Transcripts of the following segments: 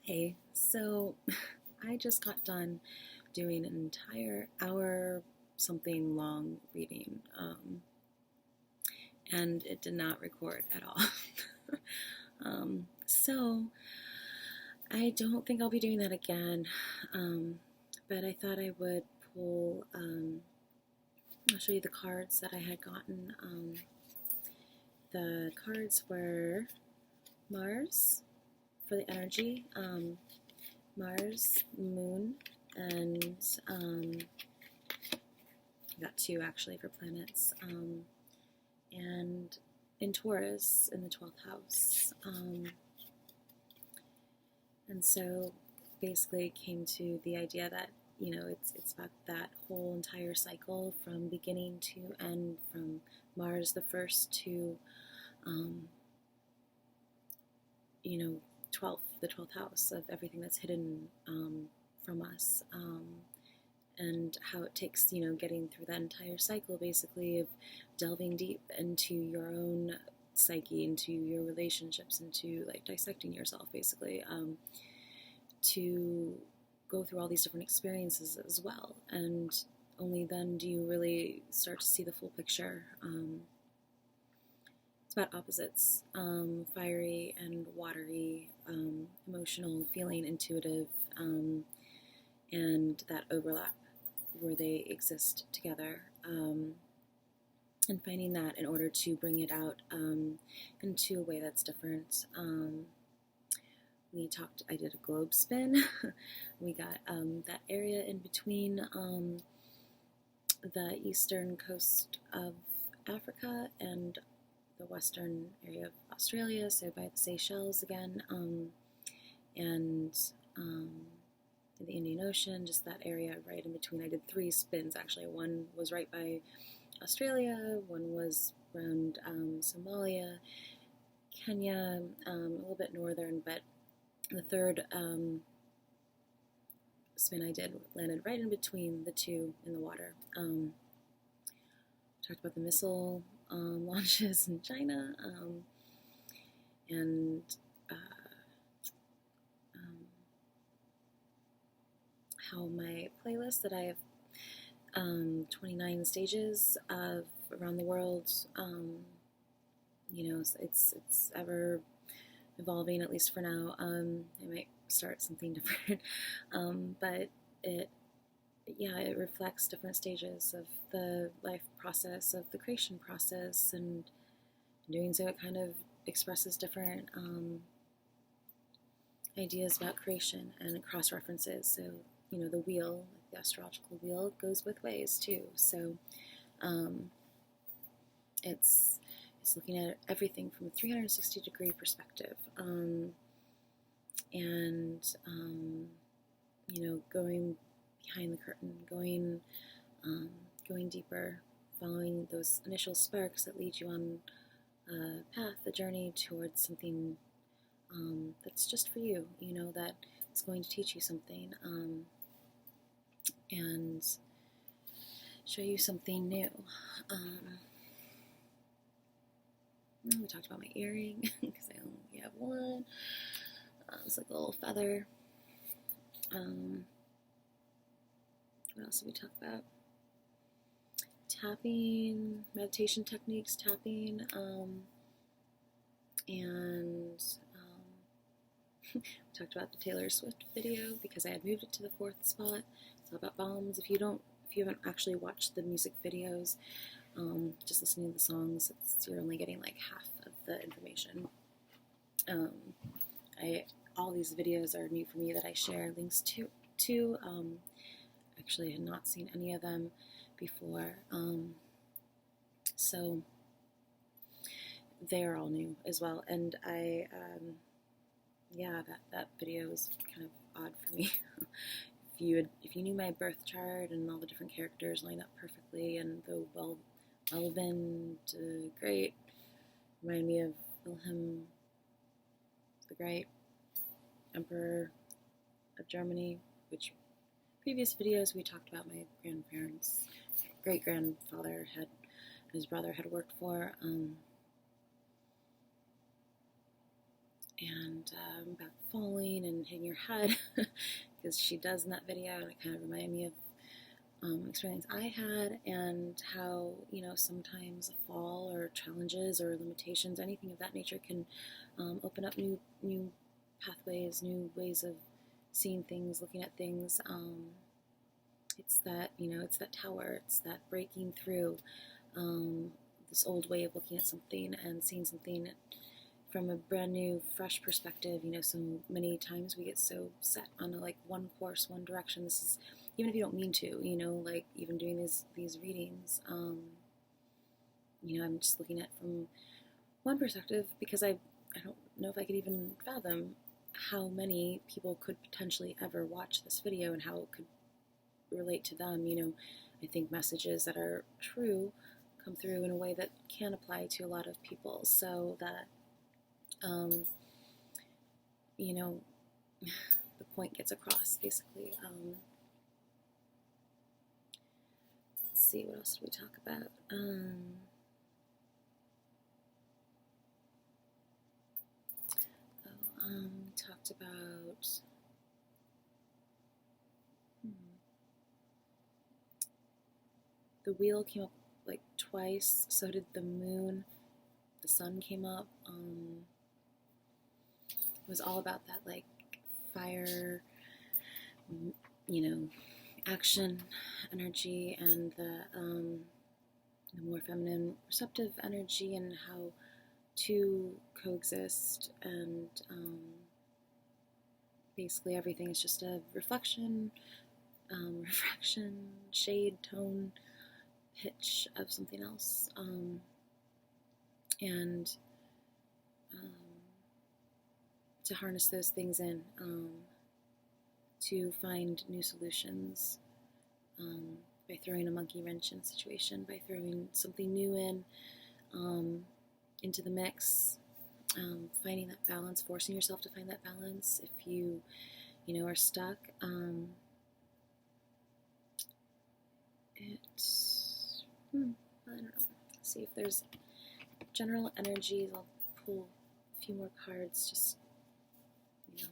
Hey, so I just got done doing an entire hour something long reading, and it did not record at all. So I don't think I'll be doing that again, but I thought I would pull, I'll show you the cards that I had gotten. The cards were Mars for the energy, Mars, Moon, and I got two actually for planets, and in Taurus in the 12th house. And so basically came to the idea that, it's about that whole entire cycle from beginning to end, from Mars the first to, um, 12th, the 12th house of everything that's hidden from us. And how it takes, getting through that entire cycle, basically, of delving deep into your own psyche, into your relationships, into like dissecting yourself, basically, to go through all these different experiences as well. And only then do you really start to see the full picture. It's about opposites, fiery and watery, emotional, feeling, intuitive, and that overlap where they exist together, and finding that in order to bring it out into a way that's different. I did a globe spin. We got that area in between the eastern coast of Africa and the western area of Australia, so by the Seychelles again, and the Indian Ocean, just that area right in between. I did three spins actually. One was right by Australia, one was around Somalia, Kenya, a little bit northern, but the third spin I did landed right in between the two in the water. Talked about the missile launches in China, and how my playlist that I have 29 stages of around the world, it's ever evolving, at least for now. I might start something different, but it reflects different stages of the life process, of the creation process, and doing so it kind of expresses different ideas about creation and cross references. So, the wheel, the astrological wheel, goes both ways too. So it's looking at everything from a 360-degree perspective, and going behind the curtain, going deeper, following those initial sparks that lead you on a path, a journey towards something that's just for you, that is going to teach you something, and show you something new. We talked about my earring, because I only have one. It's like a little feather. What else did we talk about? Tapping, meditation techniques, tapping, and we talked about the Taylor Swift video, because I had moved it to the 4th spot. It's all about bombs. If you haven't actually watched the music videos, just listening to the songs, you're only getting like half of the information. All these videos are new for me that I share links to. Actually, I had not seen any of them before, so they're all new as well. And that video was kind of odd for me. If you knew my birth chart and all the different characters line up perfectly, and the Welvin the Great remind me of Wilhelm the Great, Emperor of Germany, which previous videos we talked about my grandparents, great-grandfather his brother had worked for. and about falling and hitting your head, because she does in that video, and it kind of reminded me of experience I had, and how, you know, sometimes a fall or challenges or limitations, anything of that nature, can open up new pathways, new ways of seeing things, looking at things. It's that, you know, it's that tower, it's that breaking through this old way of looking at something and seeing something from a brand new, fresh perspective. You know, so many times we get so set on a, like, one course, one direction. This is, even if you don't mean to, you know, like even doing these readings, you know, I'm just looking at from one perspective, because I don't know if I could even fathom how many people could potentially ever watch this video and how it could relate to them. You know, I think messages that are true come through in a way that can apply to a lot of people, so that you know, the point gets across, basically. Let's see, what else did we talk about? Talked about the wheel came up like twice, so did the moon. The sun came up. It was all about that, like, fire, you know, action energy, and the more feminine, receptive energy, and how two coexist, and basically everything is just a reflection, refraction, shade, tone, pitch of something else, and to harness those things in, to find new solutions, by throwing a monkey wrench in a situation, by throwing something new in, into the mix, finding that balance, forcing yourself to find that balance if you know, are stuck. I don't know. Let's see if there's general energies. I'll pull a few more cards, just, you know.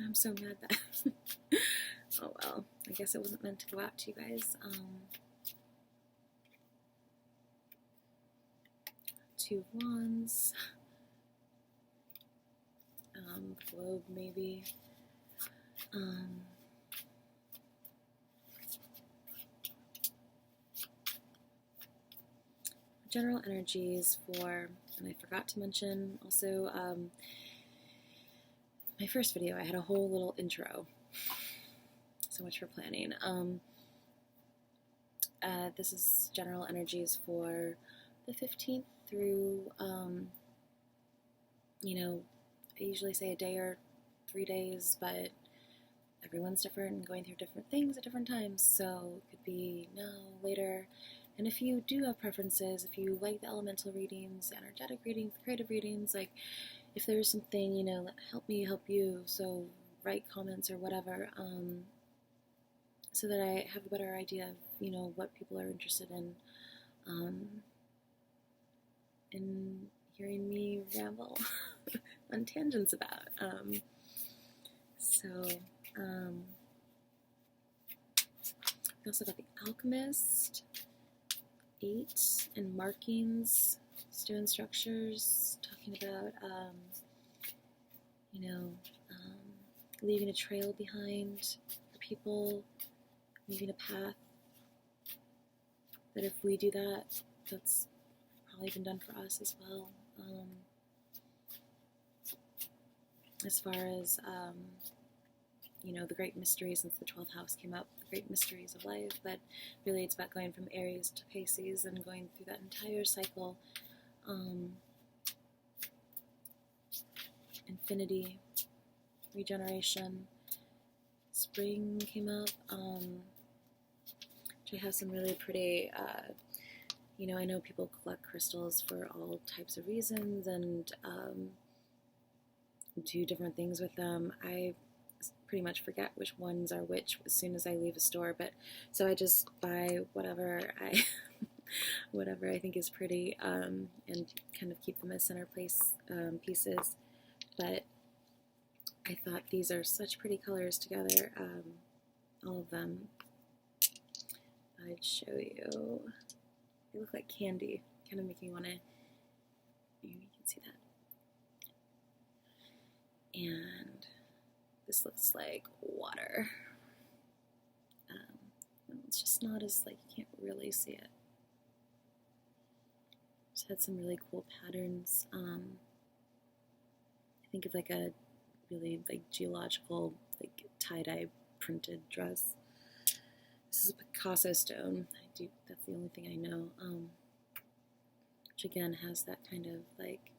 I'm so mad that oh well, I guess it wasn't meant to go out to you guys. Two of Wands, globe maybe, general energies for, and I forgot to mention also, my first video, I had a whole little intro. So much for planning. This is general energies for the 15th through, you know, I usually say a day or 3 days, but everyone's different and going through different things at different times, so it could be now, later. And if you do have preferences, if you like the elemental readings, energetic readings, creative readings, like, if there's something, you know, help me help you, so write comments or whatever, so that I have a better idea of, you know, what people are interested in hearing me ramble on tangents about. We also got the Alchemist, 8, and markings, stone structures, talking about, you know, leaving a trail behind for people, leaving a path, that if we do that, that's probably been done for us as well. As far as, you know, the great mysteries, since the 12th house came up, the great mysteries of life, but really it's about going from Aries to Pisces and going through that entire cycle. Infinity, regeneration. Spring came up, which I have some really pretty, you know, I know people collect crystals for all types of reasons and do different things with them. I pretty much forget which ones are which as soon as I leave a store. But so I just buy whatever I whatever I think is pretty, and kind of keep them as center place pieces. But I thought these are such pretty colors together, all of them. I'd show you. They look like candy, kind of making me want to, maybe you can see that. And this looks like water. It's just not as, like, you can't really see it. Just had some really cool patterns. I think of like a really like geological, like tie-dye printed dress. This is a Picasso stone. That's the only thing I know. Which again has that kind of like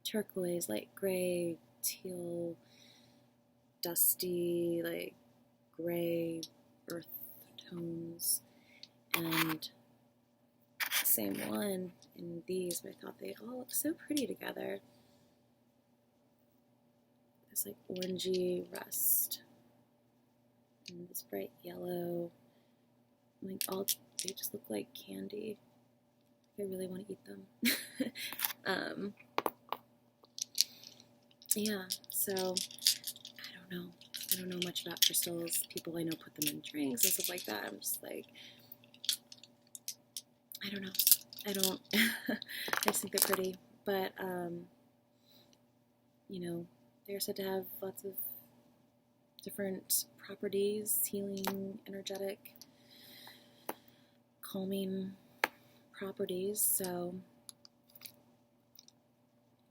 turquoise, light gray, teal, dusty, like gray earth tones, and same one in these, but I thought they all look so pretty together. This like orangey rust and this bright yellow. Like they just look like candy. I really want to eat them. Yeah, so I don't know much about crystals. People I know put them in drinks and stuff like that. I'm just like, I don't know. I just think they're pretty, but they're said to have lots of different properties, healing, energetic, calming properties, so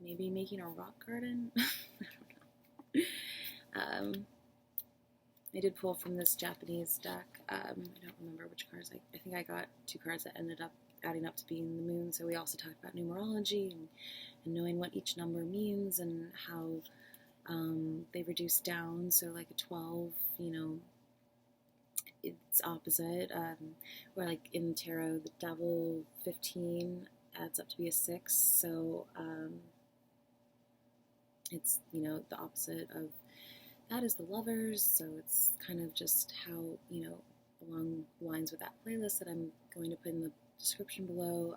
maybe making a rock garden? I don't know. I did pull from this Japanese deck. I don't remember which cards. I think I got 2 cards that ended up adding up to being the moon, so we also talked about numerology and knowing what each number means and how they reduce down, so like a 12, it's opposite, or like in tarot, the devil 15 adds up to be a 6, so it's, the opposite of that is the lovers, so it's kind of just how, along lines with that playlist that I'm going to put in the description below,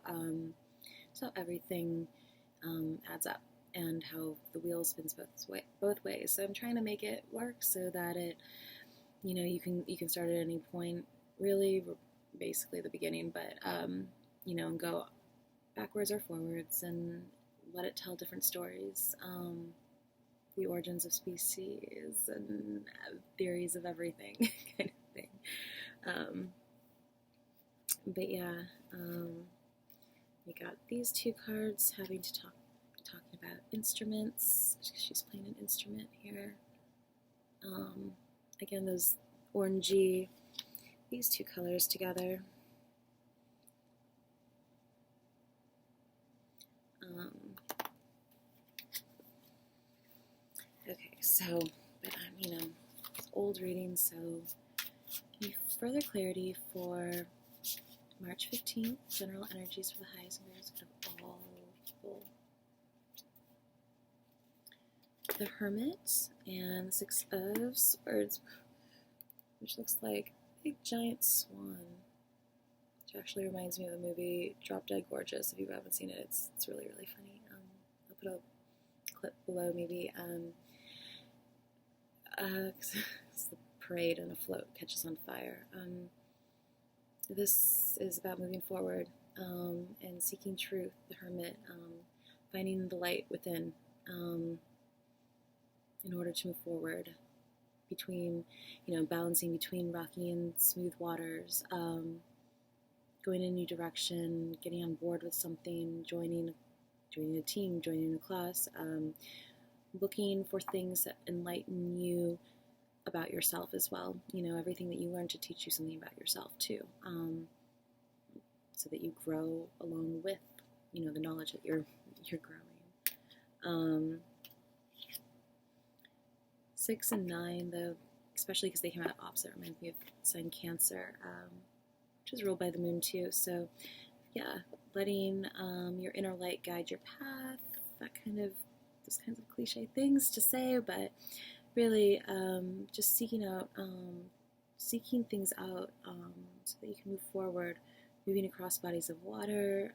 so everything adds up, and how the wheel spins both ways. So I'm trying to make it work so that it, you can start at any point, really, basically the beginning, but and go backwards or forwards and let it tell different stories. The origins of species and theories of everything kind of thing. But yeah, we got these 2 cards having to talking about instruments. She's playing an instrument here. Again, those orangey, these 2 colors together. Okay, so, but I'm, it's old reading, so any further clarity for March 15th, general energies for the highest and lowest of all people. The Hermit and the 6 of Swords, which looks like a big giant swan, which actually reminds me of the movie Drop Dead Gorgeous. If you haven't seen it, it's really, really funny. I'll put a clip below, maybe. It's the parade and a float catches on fire. This is about moving forward and seeking truth, the Hermit, finding the light within in order to move forward, between, balancing between rocky and smooth waters, going in a new direction, getting on board with something, joining a team, joining a class, looking for things that enlighten you about yourself as well. Everything that you learn to teach you something about yourself too, so that you grow along with, the knowledge that you're growing. 6 and 9, though, especially because they came out opposite, reminds me of sign Cancer, which is ruled by the moon too. So, yeah, letting your inner light guide your path. Those kinds of cliche things to say, but really just seeking things out so that you can move forward, moving across bodies of water.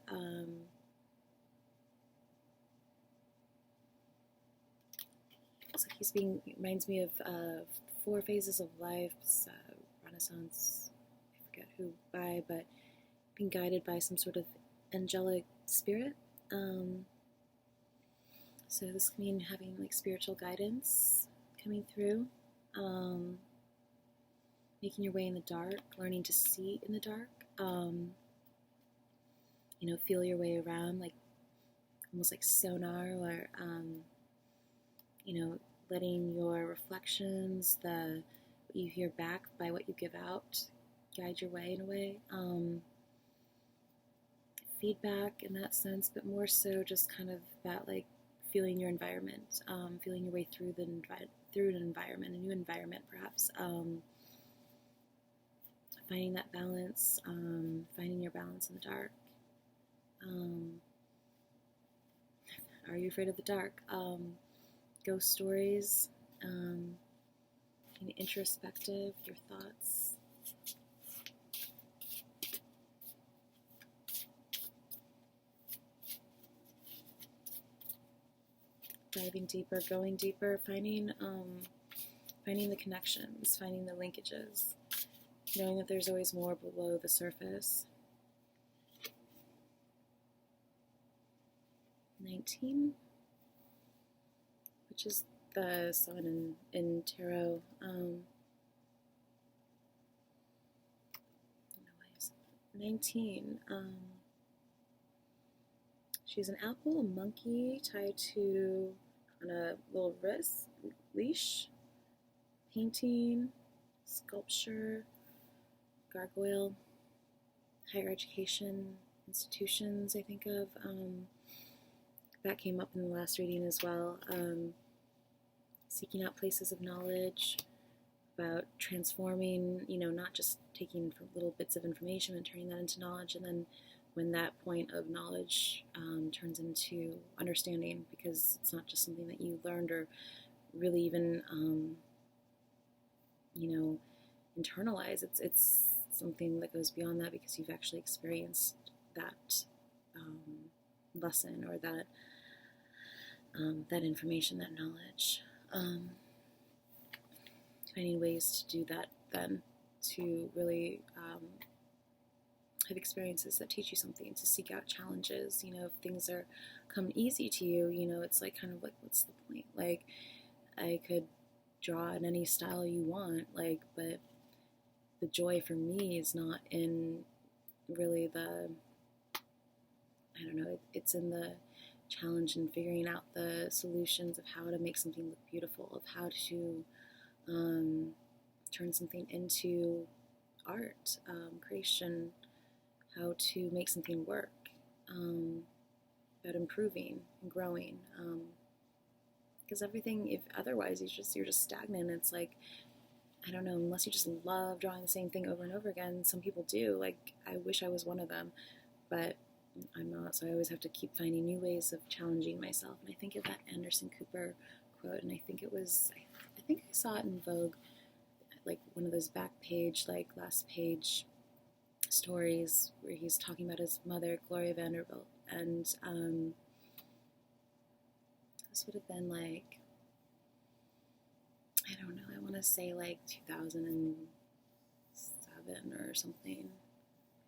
It's like reminds me of 4 phases of life. It's, Renaissance, I forget who by, but being guided by some sort of angelic spirit. So this can mean having like spiritual guidance coming through, making your way in the dark, learning to see in the dark, feel your way around, like almost like sonar, or letting your reflections, what you hear back by what you give out, guide your way in a way. Feedback in that sense, but more so just kind of about like feeling your environment, feeling your way through an environment, a new environment perhaps. Finding that balance, finding your balance in the dark. Are you afraid of the dark? Ghost stories, being introspective, your thoughts. Diving deeper, going deeper, finding the connections, finding the linkages, knowing that there's always more below the surface. 19, which is the sun in tarot. 19. She's an apple, a monkey tied on a little leash, painting, sculpture, gargoyle, higher education institutions, I think of. That came up in the last reading as well. Seeking out places of knowledge, about transforming, not just taking little bits of information and turning that into knowledge, and then when that point of knowledge turns into understanding, because it's not just something that you learned or really even, internalize. It's something that goes beyond that because you've actually experienced that lesson or that information, that knowledge. Finding ways to do that then, to really have experiences that teach you something, to seek out challenges. If things come easy to you, it's like kind of like, what's the point? Like, I could draw in any style you want, like, but the joy for me is not in really it's in the challenge and figuring out the solutions of how to make something look beautiful, of how to turn something into art, creation, how to make something work, about improving and growing. Because everything, if otherwise you're just stagnant. It's like, I don't know, unless you just love drawing the same thing over and over again. Some people do. Like, I wish I was one of them, but I'm not. So I always have to keep finding new ways of challenging myself. And I think of that Anderson Cooper quote, and I think I saw it in Vogue, like one of those back page, like last page stories where he's talking about his mother, Gloria Vanderbilt, and this would have been like, I don't know, I want to say like 2007 or something,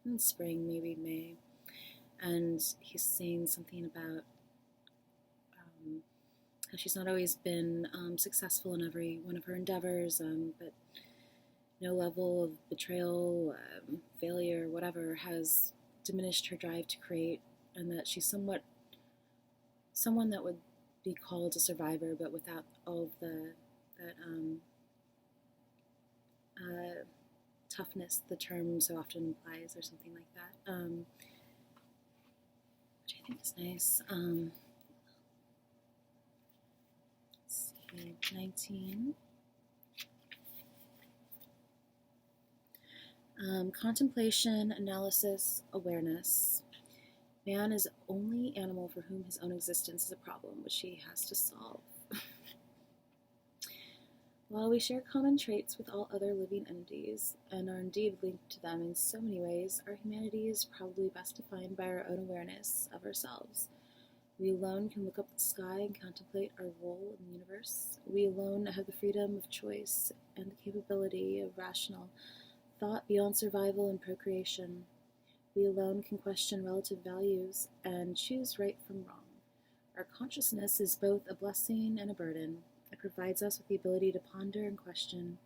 in spring, maybe May, and he's saying something about how she's not always been successful in every one of her endeavors, but no level of betrayal, failure, whatever, has diminished her drive to create, and that she's someone that would be called a survivor, but without all of that toughness the term so often implies, or something like that, which I think is nice. Let's see, 19. Contemplation, analysis, awareness. Man is the only animal for whom his own existence is a problem, which he has to solve. While we share common traits with all other living entities, and are indeed linked to them in so many ways, our humanity is probably best defined by our own awareness of ourselves. We alone can look up at the sky and contemplate our role in the universe. We alone have the freedom of choice and the capability of rational thought beyond survival and procreation. We alone can question relative values and choose right from wrong. Our consciousness is both a blessing and a burden. It provides us with the ability to ponder and question.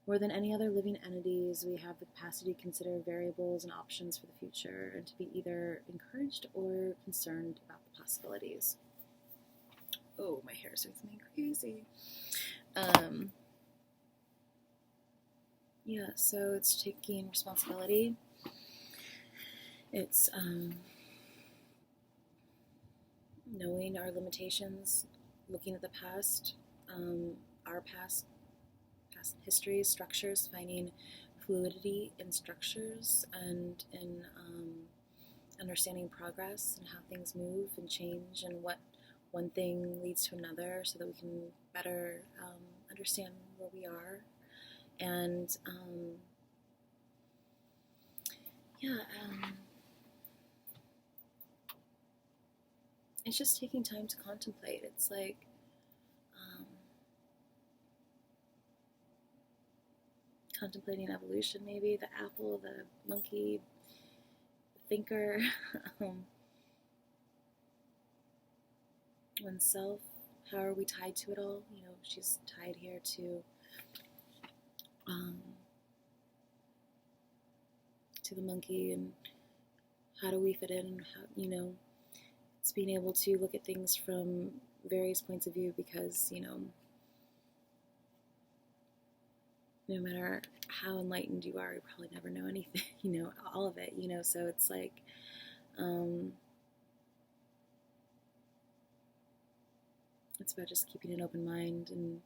More than any other living entities, we have the capacity to consider variables and options for the future and to be either encouraged or concerned about the possibilities. Oh, my hair is making me crazy. Yeah, so it's taking responsibility. It's knowing our limitations, looking at the past, our past histories, structures, finding fluidity in structures and in understanding progress and how things move and change and what one thing leads to another so that we can better understand where we are. And it's just taking time to contemplate. It's like contemplating evolution, maybe the apple, the monkey, the thinker, oneself. How are we tied to it all? You know, she's tied here to the monkey, and how do we fit in? And how, you know, it's being able to look at things from various points of view because, you know, no matter how enlightened you are, you probably never know anything, you know, all of it, you know, so it's like, it's about just keeping an open mind and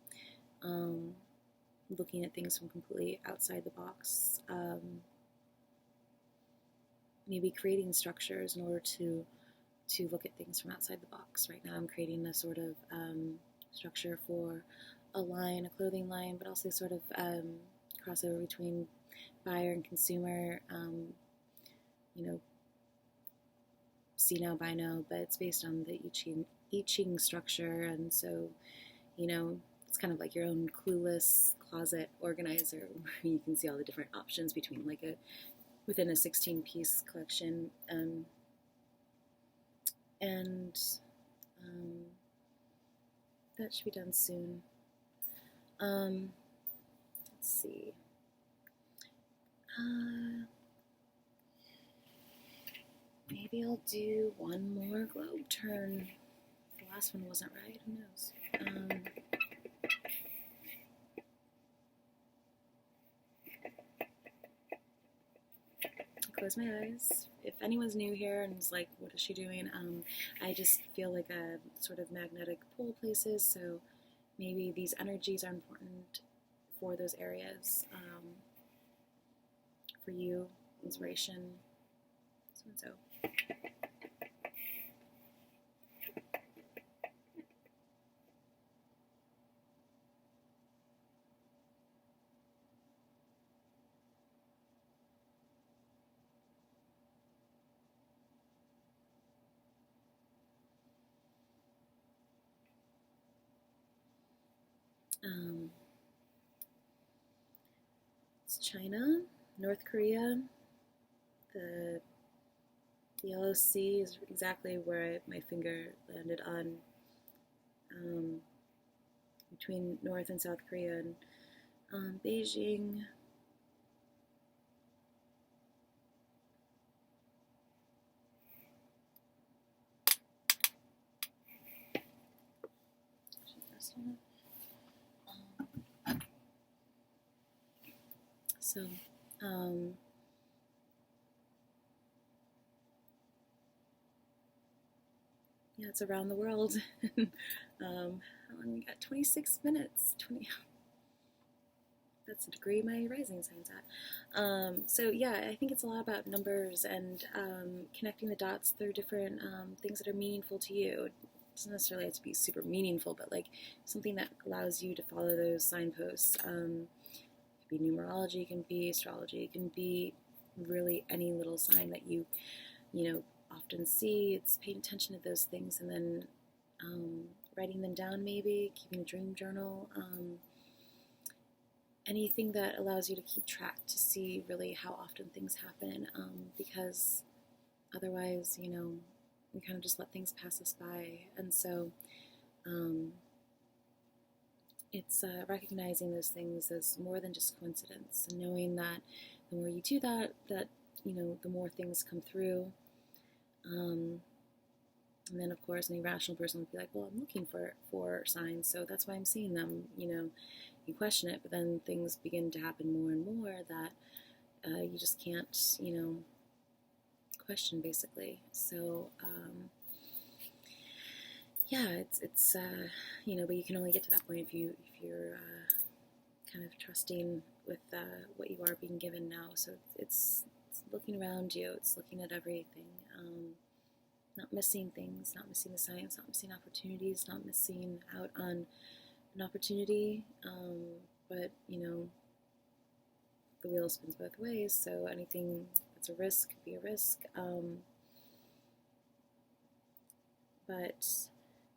looking at things from completely outside the box, maybe creating structures in order to look at things from outside the box. Right now I'm creating a sort of structure for a line, a clothing line, but also sort of crossover between buyer and consumer, you know, see now, buy now, but it's based on the I Ching structure, and so, you know, it's kind of like your own Clueless closet organizer where you can see all the different options between within a 16-piece collection, and that should be done soon. Let's see. Maybe I'll do one more globe turn. The last one wasn't right. Who knows? Close my eyes. If anyone's new here and is like, what is she doing? I just feel like a sort of magnetic pull places, so maybe these energies are important for those areas, for you, inspiration, so and so. It's China, North Korea. The Yellow Sea is exactly where my finger landed on, between North and South Korea, and Beijing. So, yeah, it's around the world. How long we got? 26 minutes. 20. That's the degree my rising sign's at. So yeah, I think it's a lot about numbers and connecting the dots through different things that are meaningful to you. doesn't necessarily have to be super meaningful, but like something that allows you to follow those signposts. It could be numerology, it can be astrology, it can be really any little sign that you often see. It's paying attention to those things and then writing them down, maybe keeping a dream journal. Anything that allows you to keep track to see really how often things happen, because otherwise, we kind of just let things pass us by. And so it's recognizing those things as more than just coincidence, and knowing that the more you do that, the more things come through. And then, of course, an irrational person would be like, well, I'm looking for signs, so that's why I'm seeing them. You question it, but then things begin to happen more and more that you just can't, question, basically. So, yeah, it's but you can only get to that point if you're kind of trusting with what you are being given now. So it's looking around you, it's looking at everything, not missing things, not missing the science, not missing opportunities, not missing out on an opportunity, but the wheel spins both ways, so anything that's a risk could be a risk, but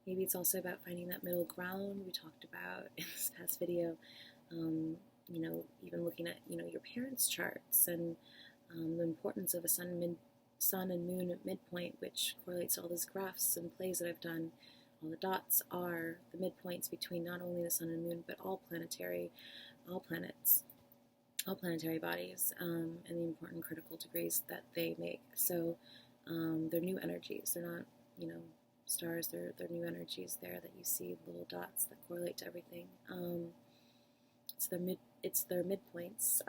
maybe it's also about finding that middle ground we talked about in this past video. Even looking at your parents' charts and the importance of a sun and moon at midpoint, which correlates to all those graphs and plays that I've done. All the dots are the midpoints between not only the sun and moon, but all planetary bodies, and the important critical degrees that they make. So they're new energies. They're not, stars. They're new energies there that you see, little dots that correlate to everything. It's their midpoints,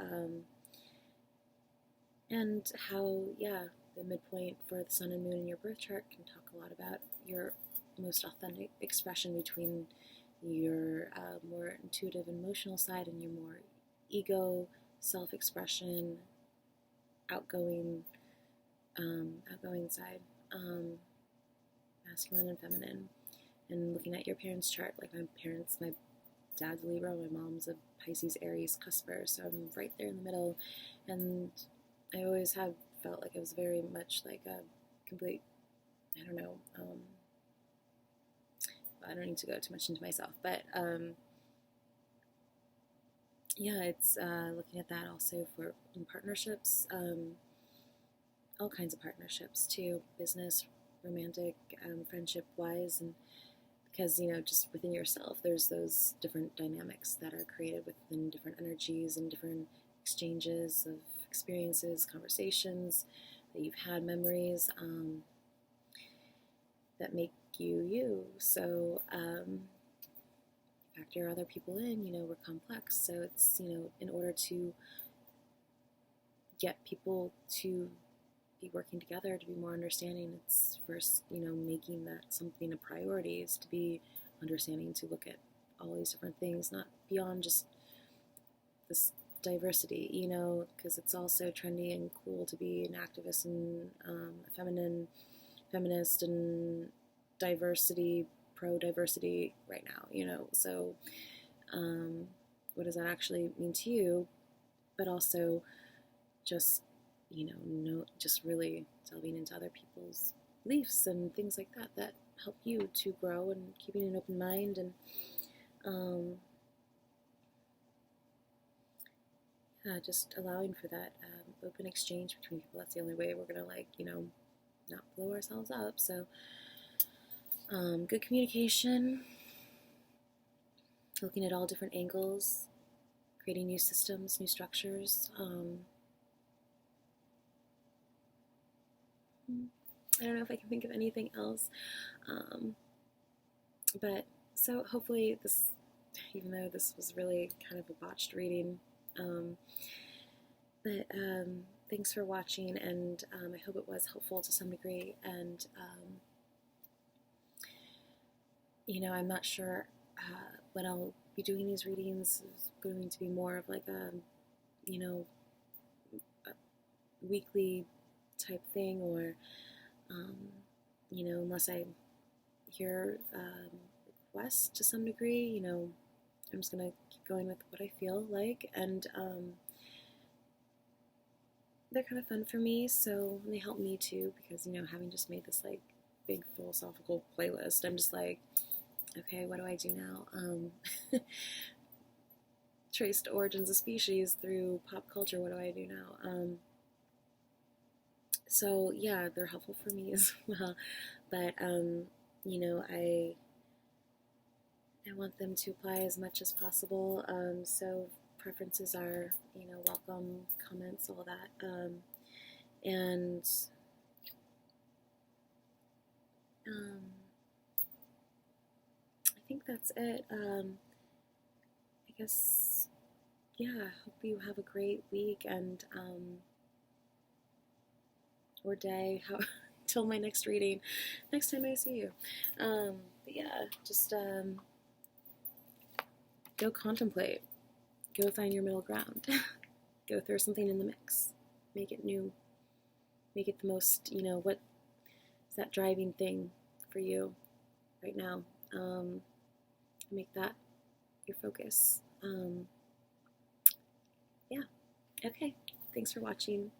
and how the midpoint for the sun and moon in your birth chart can talk a lot about your most authentic expression between your more intuitive and emotional side and your more ego, self-expression, outgoing side, masculine and feminine. And looking at your parents' chart, like my dad's a Libra, my mom's a Pisces, Aries, Cusper, so I'm right there in the middle, and I always have felt like I was very much like a complete, I don't know, I don't need to go too much into myself, but it's looking at that also for in partnerships, all kinds of partnerships too, business, romantic, friendship-wise, and because just within yourself, there's those different dynamics that are created within different energies and different exchanges of experiences, conversations that you've had, memories that make you. So factor other people in, we're complex. So it's, in order to get people to be working together, to be more understanding, it's first, making that something a priority, is to be understanding, to look at all these different things, not beyond just this diversity, because it's also trendy and cool to be an activist and a feminist and diversity, pro-diversity right now, so what does that actually mean to you? But also just, just really delving into other people's beliefs and things like that help you to grow, and keeping an open mind, and just allowing for that open exchange between people. That's the only way we're gonna not blow ourselves up. So good communication, looking at all different angles, creating new systems, new structures. I don't know if I can think of anything else, but so hopefully this, even though this was really kind of a botched reading, but thanks for watching, and I hope it was helpful to some degree, and I'm not sure when I'll be doing these readings. Is going to be more of like a weekly type thing, or unless I your request to some degree. I'm just gonna keep going with what I feel like, and they're kind of fun for me, so they help me too, because having just made this like big philosophical playlist, I'm just like, okay, what do I do now? Traced origins of species through pop culture, what do I do now? So yeah, they're helpful for me as well, but I want them to apply as much as possible. So preferences are, welcome, comments, all that. And I think that's it. I guess, yeah, hope you have a great week and or day. Till my next reading, next time I see you. But yeah, just go contemplate. Go find your middle ground. Go throw something in the mix. Make it new. Make it the most, what is that driving thing for you right now? Make that your focus. Yeah. Okay. Thanks for watching.